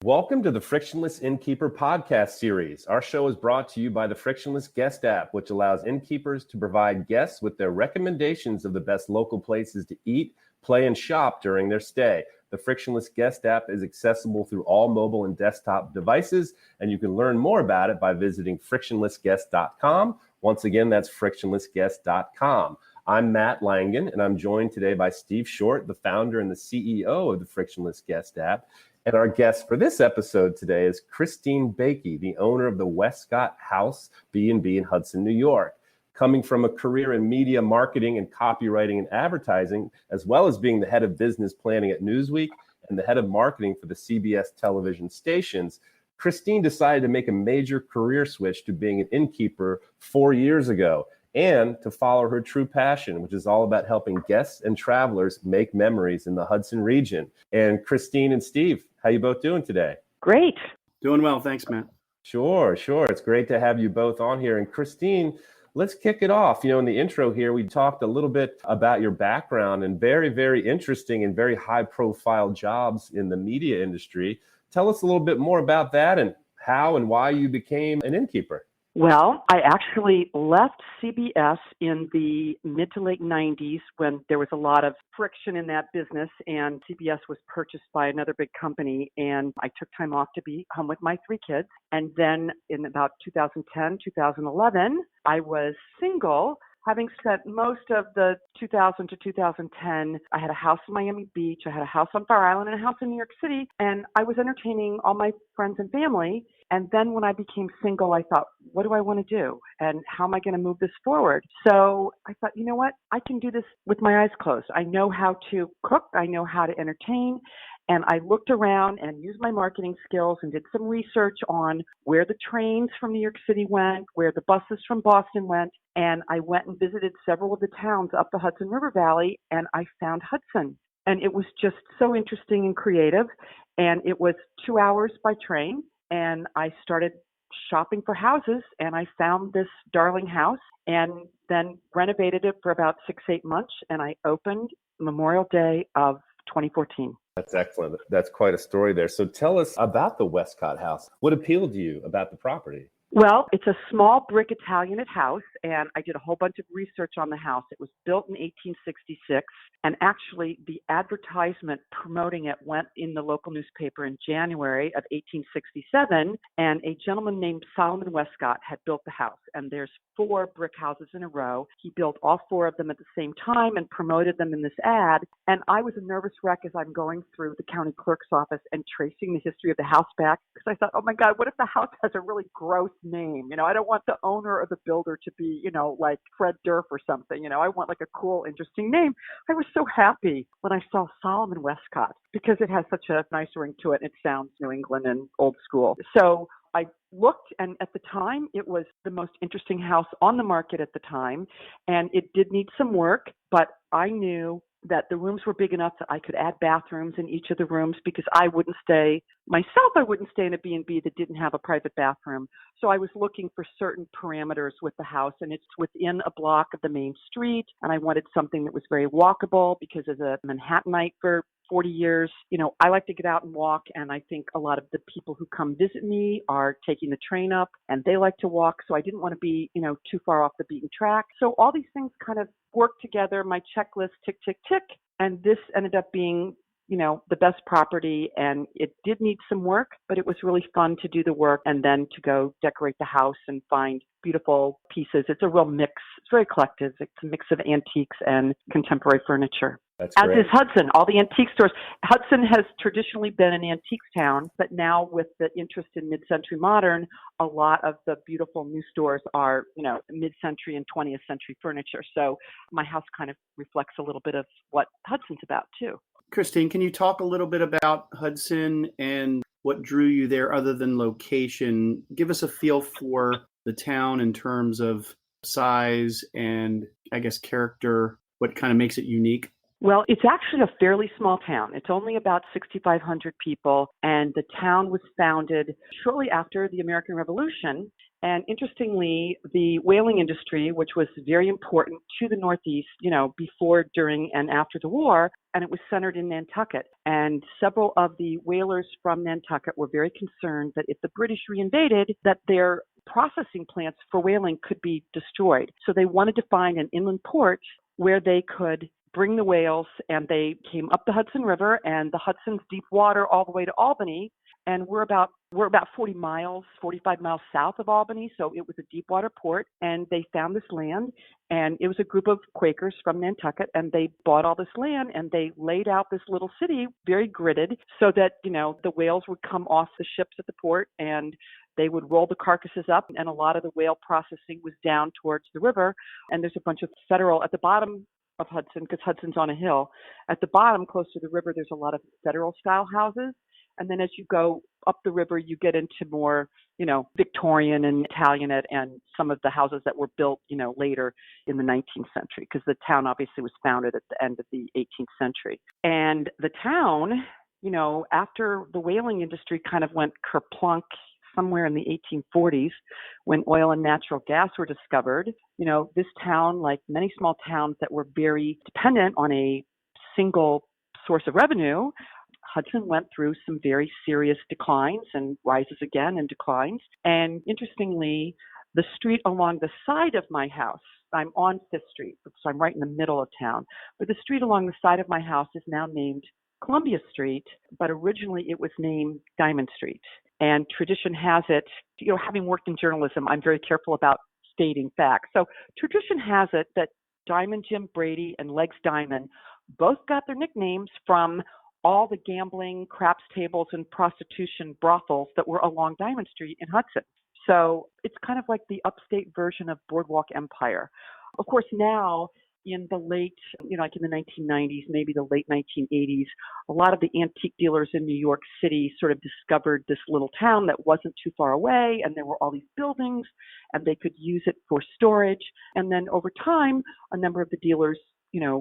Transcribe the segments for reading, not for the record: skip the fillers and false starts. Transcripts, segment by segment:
Welcome to the Frictionless Innkeeper podcast series. Our show is brought to you by the Frictionless Guest App, which allows innkeepers to provide guests with their recommendations of the best local places to eat, play, and shop during their stay. The Frictionless Guest App is accessible through all mobile and desktop devices, and you can learn more about it by visiting frictionlessguest.com. Once again, that's frictionlessguest.com. I'm Matt Langen, and I'm joined today by Steve Short, the founder and the CEO of the Frictionless Guest App. And our guest for this episode today is Christine Boeke, the owner of the Westcott House B&amp in Hudson, New York. Coming from a career in media marketing and copywriting and advertising, as well as being the head of business planning at Newsweek and the head of marketing for the CBS television stations, Christine decided to make a major career switch to being an innkeeper 4 years ago, and to follow her true passion, which is all about helping guests and travelers make memories in the Hudson region. And Christine and Steve, how you both doing today? Great. Doing well. Thanks, Matt. Sure. It's great to have you both on here. And Christine, let's kick it off. In the intro here, we talked a little bit about your background and very, very interesting and very high profile jobs in the media industry. Tell us a little bit more about that and how and why you became an innkeeper. Well, I actually left CBS in the mid to late 90s when there was a lot of friction in that business, and CBS was purchased by another big company, and I took time off to be home with my 3 kids. And then in about 2010, 2011, I was single. Having spent most of the 2000 to 2010, I had a house in Miami Beach, I had a house on Fire Island, and a house in New York City, and I was entertaining all my friends and family. And then when I became single, I thought, what do I want to do? And how am I going to move this forward? So I thought, you know what? I can do this with my eyes closed. I know how to cook. I know how to entertain. And I looked around and used my marketing skills and did some research on where the trains from New York City went, where the buses from Boston went. And I went and visited several of the towns up the Hudson River Valley, and I found Hudson. And it was just so interesting and creative. And it was 2 hours by train. And I started shopping for houses, and I found this darling house and then renovated it for about 6-8 months. And I opened Memorial Day of 2014. That's excellent. That's quite a story there. So tell us about the Westcott House. What appealed to you about the property? Well, it's a small brick Italianate house, and I did a whole bunch of research on the house. It was built in 1866, and actually the advertisement promoting it went in the local newspaper in January of 1867, and a gentleman named Solomon Westcott had built the house, and there's 4 brick houses in a row. He built all 4 of them at the same time and promoted them in this ad, and I was a nervous wreck as I'm going through the county clerk's office and tracing the history of the house back, because I thought, oh my God, what if the house has a really gross name? I don't want the owner or the builder to be, like Fred Durf or something. I want like a cool, interesting name. I was so happy when I saw Solomon Westcott because it has such a nice ring to it. It sounds New England and old school. So I looked, and at the time, it was the most interesting house on the market at the time, and it did need some work, but I knew that the rooms were big enough that I could add bathrooms in each of the rooms because I wouldn't stay in a B&B that didn't have a private bathroom. So I was looking for certain parameters with the house, and it's within a block of the main street, and I wanted something that was very walkable because as a Manhattanite for 40 years, I like to get out and walk, and I think a lot of the people who come visit me are taking the train up, and they like to walk, so I didn't want to be, too far off the beaten track. So all these things kind of worked together, my checklist, tick, tick, tick, and this ended up being the best property, and it did need some work, but it was really fun to do the work and then to go decorate the house and find beautiful pieces. It's a real mix. It's very eclectic. It's a mix of antiques and contemporary furniture. That's As great. is Hudson, all the antique stores. Hudson has traditionally been an antiques town, but now with the interest in mid-century modern, a lot of the beautiful new stores are, mid-century and 20th century furniture. So my house kind of reflects a little bit of what Hudson's about too. Christine, can you talk a little bit about Hudson and what drew you there other than location? Give us a feel for the town in terms of size and, I guess, character, what kind of makes it unique. Well, it's actually a fairly small town. It's only about 6,500 people, and the town was founded shortly after the American Revolution. And interestingly, the whaling industry, which was very important to the Northeast, before, during, and after the war, and it was centered in Nantucket. And several of the whalers from Nantucket were very concerned that if the British reinvaded, that their processing plants for whaling could be destroyed. So they wanted to find an inland port where they could bring the whales, and they came up the Hudson River, and the Hudson's deep water all the way to Albany. And we're about 45 miles south of Albany, so it was a deep water port. And they found this land, and it was a group of Quakers from Nantucket, and they bought all this land, and they laid out this little city, very gridded, so that the whales would come off the ships at the port, and they would roll the carcasses up, and a lot of the whale processing was down towards the river. And there's a bunch of federal at the bottom of Hudson, because Hudson's on a hill. At the bottom, close to the river, there's a lot of federal-style houses. And then as you go up the river, you get into more, Victorian and Italianate, and some of the houses that were built, later in the 19th century, because the town obviously was founded at the end of the 18th century. And the town, after the whaling industry kind of went kerplunk somewhere in the 1840s, when oil and natural gas were discovered, this town, like many small towns that were very dependent on a single source of revenue, Hudson went through some very serious declines and rises again and declines. And interestingly, the street along the side of my house, I'm on 5th Street, so I'm right in the middle of town, but the street along the side of my house is now named Columbia Street, but originally it was named Diamond Street. And tradition has it, having worked in journalism, I'm very careful about stating facts. So tradition has it that Diamond Jim Brady and Legs Diamond both got their nicknames from all the gambling, craps tables, and prostitution brothels that were along Diamond Street in Hudson. So it's kind of like the upstate version of Boardwalk Empire. Of course, now in the late, like in the 1990s, maybe the late 1980s, a lot of the antique dealers in New York City sort of discovered this little town that wasn't too far away, and there were all these buildings, and they could use it for storage. And then over time, a number of the dealers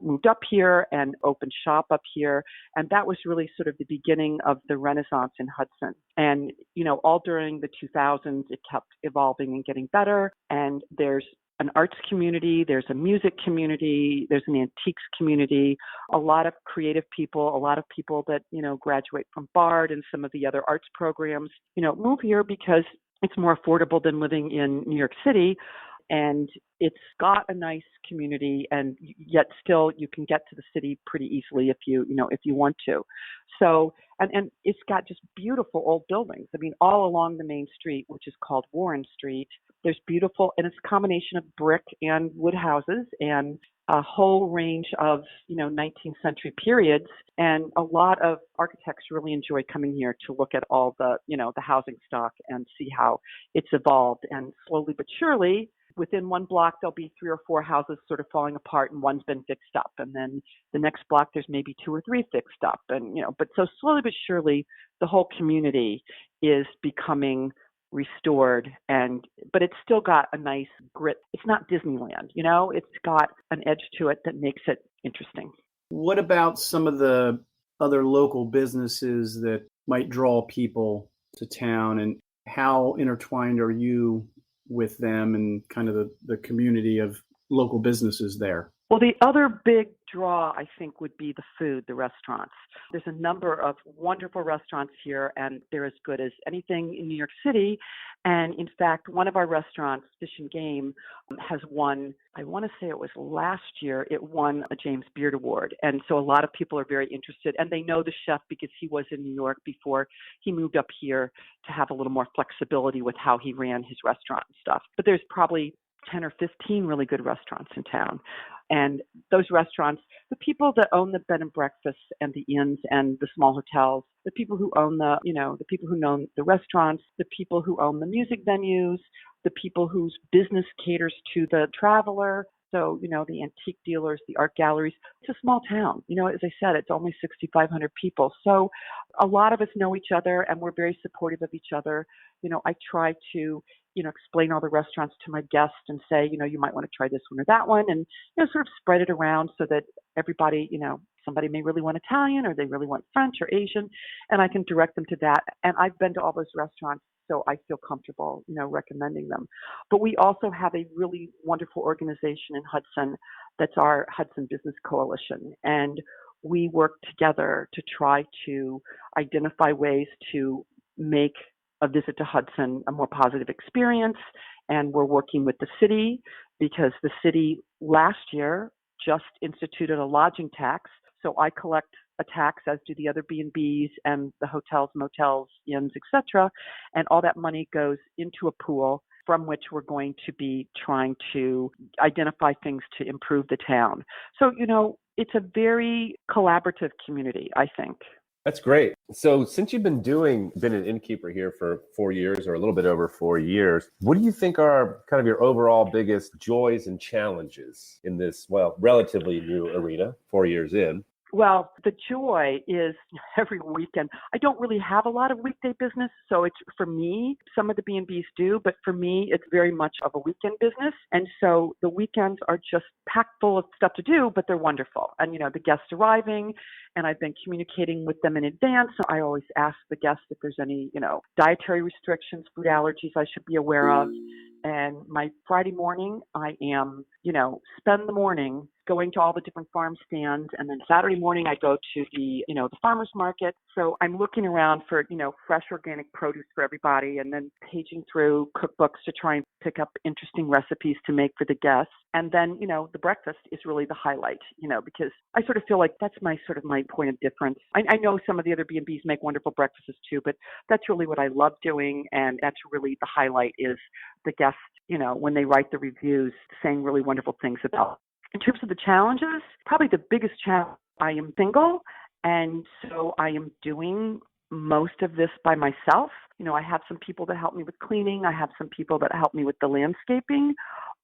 moved up here and opened shop up here. And that was really sort of the beginning of the Renaissance in Hudson. And, all during the 2000s, it kept evolving and getting better. And there's an arts community, there's a music community, there's an antiques community, a lot of creative people, a lot of people that, graduate from Bard and some of the other arts programs, move here because it's more affordable than living in New York City. And it's got a nice community, and yet still you can get to the city pretty easily if you want to. So, and it's got just beautiful old buildings. I mean, all along the main street, which is called Warren Street, there's beautiful, and it's a combination of brick and wood houses and a whole range of, 19th century periods. And a lot of architects really enjoy coming here to look at all the, the housing stock and see how it's evolved. And slowly but surely, within one block, there'll be 3 or 4 houses sort of falling apart, and one's been fixed up. And then the next block, there's maybe 2 or 3 fixed up. And, but so slowly but surely, the whole community is becoming restored, but it's still got a nice grit. It's not Disneyland, it's got an edge to it that makes it interesting. What about some of the other local businesses that might draw people to town, and how intertwined are you with them and kind of the community of local businesses there? Well, the other big draw, I think, would be the food, the restaurants. There's a number of wonderful restaurants here, and they're as good as anything in New York City. And in fact, one of our restaurants, Fish and Game, has won, I want to say it was last year, it won a James Beard Award. And so a lot of people are very interested, and they know the chef because he was in New York before he moved up here to have a little more flexibility with how he ran his restaurant and stuff. But there's probably 10 or 15 really good restaurants in town. And those restaurants, the people that own the bed and breakfasts and the inns and the small hotels, the people who own the people who own the restaurants, the people who own the music venues, the people whose business caters to the traveler. So, the antique dealers, the art galleries, it's a small town. As I said, it's only 6,500 people. So a lot of us know each other, and we're very supportive of each other. I try to, explain all the restaurants to my guests and say, you might want to try this one or that one, and, sort of spread it around so that everybody, somebody may really want Italian or they really want French or Asian, and I can direct them to that. And I've been to all those restaurants, so I feel comfortable, recommending them. But we also have a really wonderful organization in Hudson that's our Hudson Business Coalition. And we work together to try to identify ways to make a visit to Hudson a more positive experience. And we're working with the city because the city last year just instituted a lodging tax. So I collect a tax, as do the other B&Bs and the hotels, motels, inns, etc. And all that money goes into a pool from which we're going to be trying to identify things to improve the town. So, it's a very collaborative community, I think. That's great. So since you've been an innkeeper here for 4 years or a little bit over 4 years, what do you think are kind of your overall biggest joys and challenges in this, relatively new arena, 4 years in? Well, the joy is every weekend. I don't really have a lot of weekday business, so it's for me, some of the B&Bs do, but for me, it's very much of a weekend business. And so the weekends are just packed full of stuff to do, but they're wonderful. And, the guests arriving, and I've been communicating with them in advance. So I always ask the guests if there's any, dietary restrictions, food allergies I should be aware of. And my Friday morning, I am, spend the morning going to all the different farm stands. And then Saturday morning, I go to the farmer's market. So I'm looking around for, fresh organic produce for everybody and then paging through cookbooks to try and pick up interesting recipes to make for the guests. And then, the breakfast is really the highlight, because I sort of feel like that's my point of difference. I know some of the other B&Bs make wonderful breakfasts too, but that's really what I love doing. And that's really the highlight is the guests, when they write the reviews, saying really wonderful things about. In terms of the challenges, probably the biggest challenge, I am single, and so I am doing most of this by myself. I have some people that help me with cleaning. I have some people that help me with the landscaping.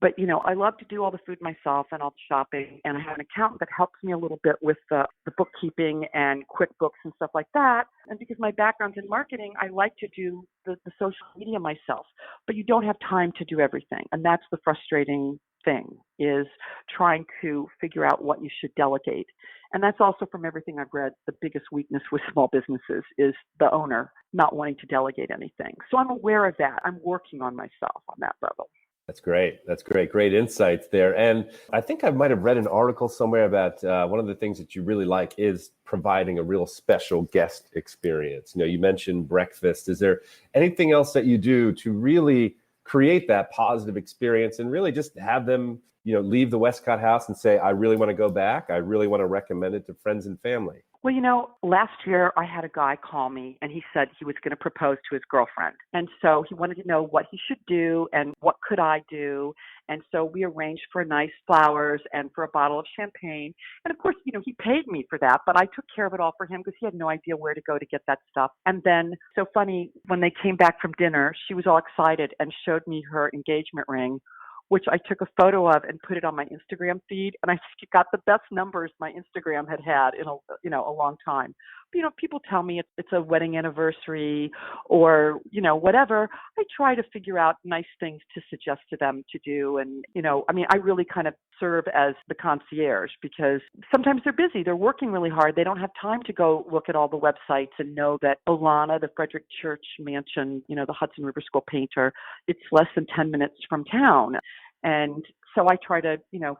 But, I love to do all the food myself and all the shopping. And I have an accountant that helps me a little bit with the bookkeeping and QuickBooks and stuff like that. And because my background's in marketing, I like to do the social media myself. But you don't have time to do everything. And that's the frustrating thing, is trying to figure out what you should delegate. And that's also, from everything I've read, the biggest weakness with small businesses is the owner not wanting to delegate anything. So I'm aware of that. I'm working on myself on that level. That's great. That's great. Great insights there. And I think I might have read an article somewhere about one of the things that you really like is providing a real special guest experience. You mentioned breakfast. Is there anything else that you do to really create that positive experience and really just have them, leave the Westcott House and say, I really want to go back. I really want to recommend it to friends and family? Well, last year I had a guy call me and he said he was going to propose to his girlfriend. And so he wanted to know what he should do and what could I do. And so we arranged for nice flowers and for a bottle of champagne. And of course, he paid me for that, but I took care of it all for him because he had no idea where to go to get that stuff. And then, so funny, when they came back from dinner, she was all excited and showed me her engagement ring, which I took a photo of and put it on my Instagram feed. And I got the best numbers my Instagram had in a long time. But, people tell me it's a wedding anniversary or, whatever. I try to figure out nice things to suggest to them to do. And, I really kind of serve as the concierge because sometimes they're busy. They're working really hard. They don't have time to go look at all the websites and know that Olana, the Frederick Church Mansion, the Hudson River School painter, it's less than 10 minutes from town. And so I try to,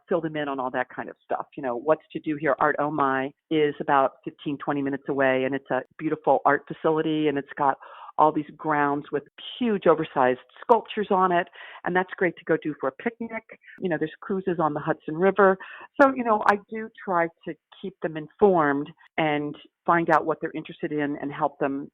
fill them in on all that kind of stuff. What's to do here. Art Oh My is about 15, 20 minutes away, and it's a beautiful art facility, and it's got all these grounds with huge oversized sculptures on it. And that's great to go do for a picnic. There's cruises on the Hudson River. So, I do try to keep them informed and find out what they're interested in and help them,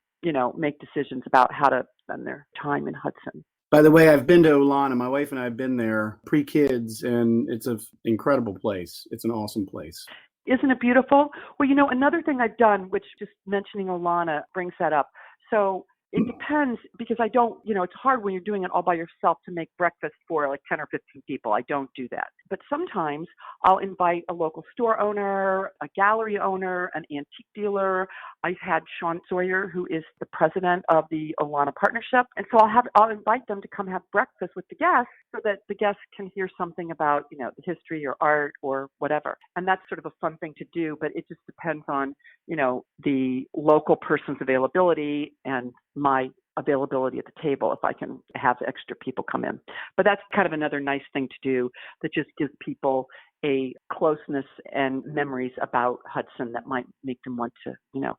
make decisions about how to spend their time in Hudson. By the way, I've been to Olana. My wife and I have been there pre-kids, and it's an incredible place. It's an awesome place. Isn't it beautiful? Well, another thing I've done, which just mentioning Olana brings that up. So It depends because I don't, it's hard when you're doing it all by yourself to make breakfast for like 10 or 15 people. I don't do that. But sometimes I'll invite a local store owner, a gallery owner, an antique dealer. I've had Sean Sawyer, who is the president of the Olana Partnership. And so I'll invite them to come have breakfast with the guests so that the guests can hear something about, the history or art or whatever. And that's sort of a fun thing to do, but it just depends on, the local person's availability and my availability at the table if I can have extra people come in. But that's kind of another nice thing to do that just gives people a closeness and memories about Hudson that might make them want to,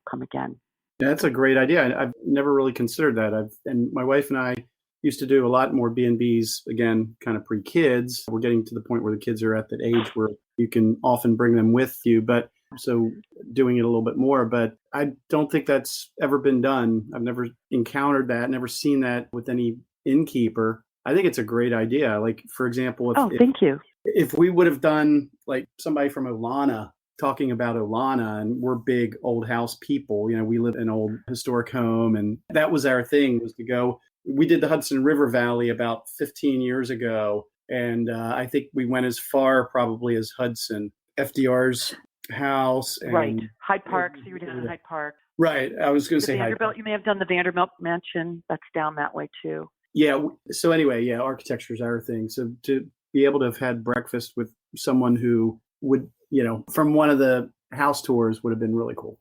come again. Yeah, that's a great idea. I've never really considered that. And my wife and I used to do a lot more B&Bs, again, kind of pre-kids. We're getting to the point where the kids are at that age where you can often bring them with you, but so doing it a little bit more. But I don't think that's ever been done. I've never encountered that, never seen that with any innkeeper. I think it's a great idea. Like, for example, thank you. If we would have done like somebody from Olana talking about Olana, and we're big old house people, we live in an old historic home, and that was our thing, was to go. We did the Hudson River Valley about 15 years ago, and I think we went as far probably as Hudson, FDR's house. And, right. Hyde Park. So you were down in Hyde Park. Right. I was going to say Vanderbilt. You may have done the Vanderbilt Mansion. That's down that way too. Yeah. So anyway, architecture is our thing. So to be able to have had breakfast with someone who would, from one of the house tours would have been really cool.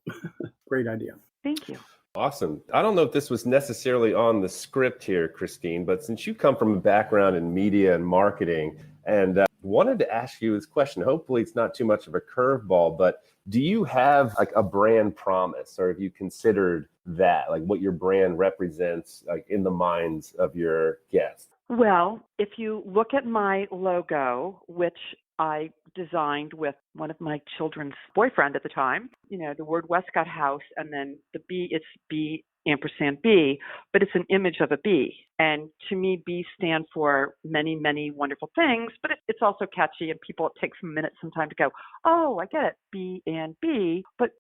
Great idea. Thank you. Awesome. I don't know if this was necessarily on the script here, Christine, but since you come from a background in media and marketing, and wanted to ask you this question, hopefully it's not too much of a curveball, but do you have like a brand promise, or have you considered that, like what your brand represents, like in the minds of your guests? Well, if you look at my logo, which I designed with one of my children's boyfriend at the time, the word Westcott House, and then the B, it's B ampersand B, but it's an image of a bee. And to me, bees stand for many, many wonderful things, but it's also catchy, and it takes a minute sometime to go, oh, I get it, B and B. But,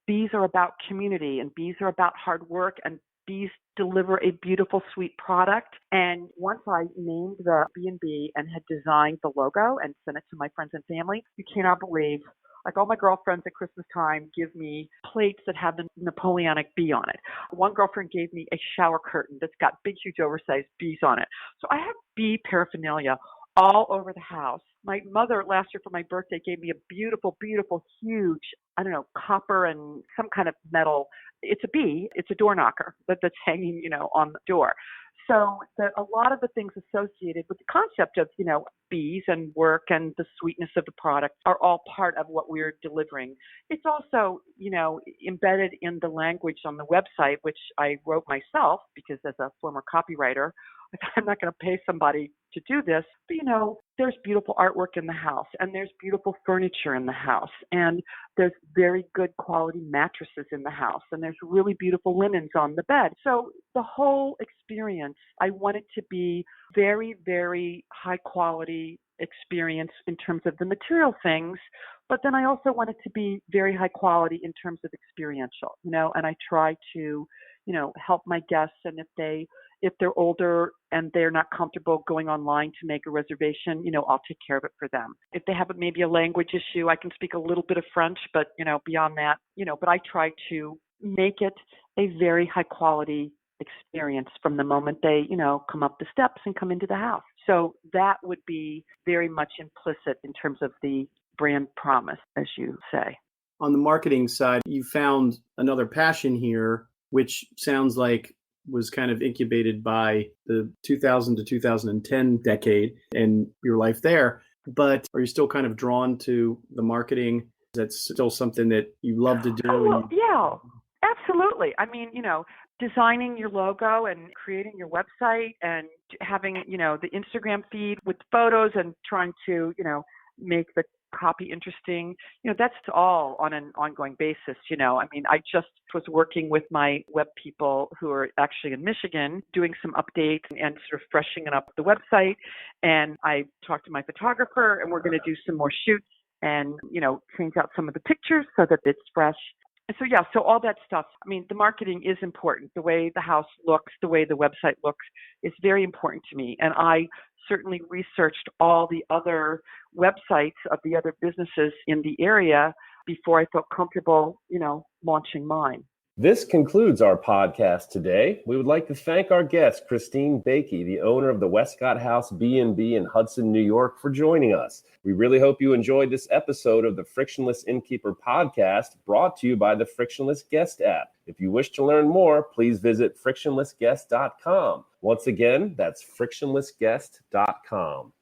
bees are about community, and bees are about hard work, and bees deliver a beautiful, sweet product. And once I named the B&B and had designed the logo and sent it to my friends and family, you cannot believe, like all my girlfriends at Christmas time give me plates that have the Napoleonic bee on it. One girlfriend gave me a shower curtain that's got big, huge, oversized bees on it. So I have bee paraphernalia all over the house. My mother last year for my birthday gave me a beautiful, beautiful, huge, copper and some kind of metal. It's a bee. It's a door knocker that's hanging, on the door. So a lot of the things associated with the concept of, bees and work and the sweetness of the product are all part of what we're delivering. It's also, embedded in the language on the website, which I wrote myself because as a former copywriter, I'm not going to pay somebody to do this, but there's beautiful artwork in the house, and there's beautiful furniture in the house, and there's very good quality mattresses in the house, and there's really beautiful linens on the bed. So the whole experience, I want it to be very, very high quality experience in terms of the material things, but then I also want it to be very high quality in terms of experiential, and I try to, help my guests, and if they're older and they're not comfortable going online to make a reservation, I'll take care of it for them. If they have maybe a language issue, I can speak a little bit of French, but, beyond that, but I try to make it a very high quality experience from the moment they, come up the steps and come into the house. So that would be very much implicit in terms of the brand promise, as you say. On the marketing side, you found another passion here, which sounds like was kind of incubated by the 2000 to 2010 decade and your life there. But are you still kind of drawn to the marketing? That's still something that you love to do? Oh, yeah, absolutely. I mean, designing your logo and creating your website and having, the Instagram feed with photos and trying to, make the copy interesting, that's all on an ongoing basis. I mean, I just was working with my web people who are actually in Michigan doing some updates and sort of freshening up the website. And I talked to my photographer, and we're going to do some more shoots and, change out some of the pictures so that it's fresh. And so, so all that stuff, I mean, the marketing is important. The way the house looks, the way the website looks is very important to me. And I certainly researched all the other websites of the other businesses in the area before I felt comfortable, launching mine. This concludes our podcast today. We would like to thank our guest, Christine Boeke, the owner of the Westcott House B&B in Hudson, New York, for joining us. We really hope you enjoyed this episode of the Frictionless Innkeeper podcast, brought to you by the Frictionless Guest App. If you wish to learn more, please visit frictionlessguest.com. Once again, that's frictionlessguest.com.